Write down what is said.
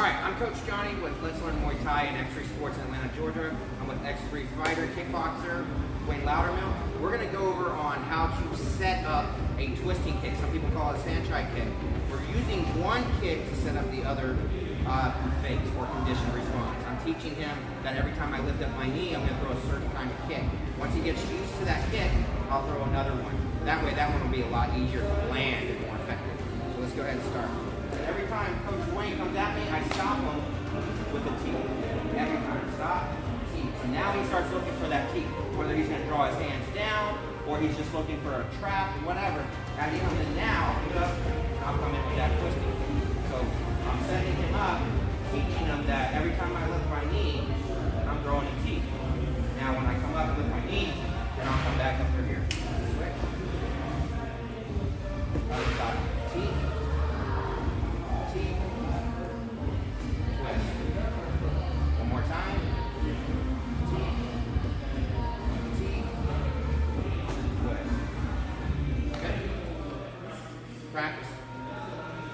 Alright, I'm Coach Johnny with Let's Learn Muay Thai and X3 Sports in Atlanta, Georgia. I'm with X3 fighter, kickboxer, Wayne Loudermill. We're going to go over on how to set up a twisting kick. Some people call it a SAENCHAI kick. We're using one kick to set up the other fakes or conditioned response. I'm teaching him that every time I lift up my knee, I'm going to throw a certain kind of kick. Once he gets used to that kick, I'll throw another one. That way, that one will be a lot easier to land and more effective. So let's go ahead and start. Every time Coach Wayne comes at me, I stop him with a tee. Every time, stop, tee. So now he starts looking for that tee. Whether he's going to draw his hands down, or he's just looking for a trap, whatever. As he comes in now, I'll come in with that twisting. So I'm setting him up, teaching him that every time I lift my knee, I'm throwing a tee. Now when I come up and lift my knee, then I'll come back up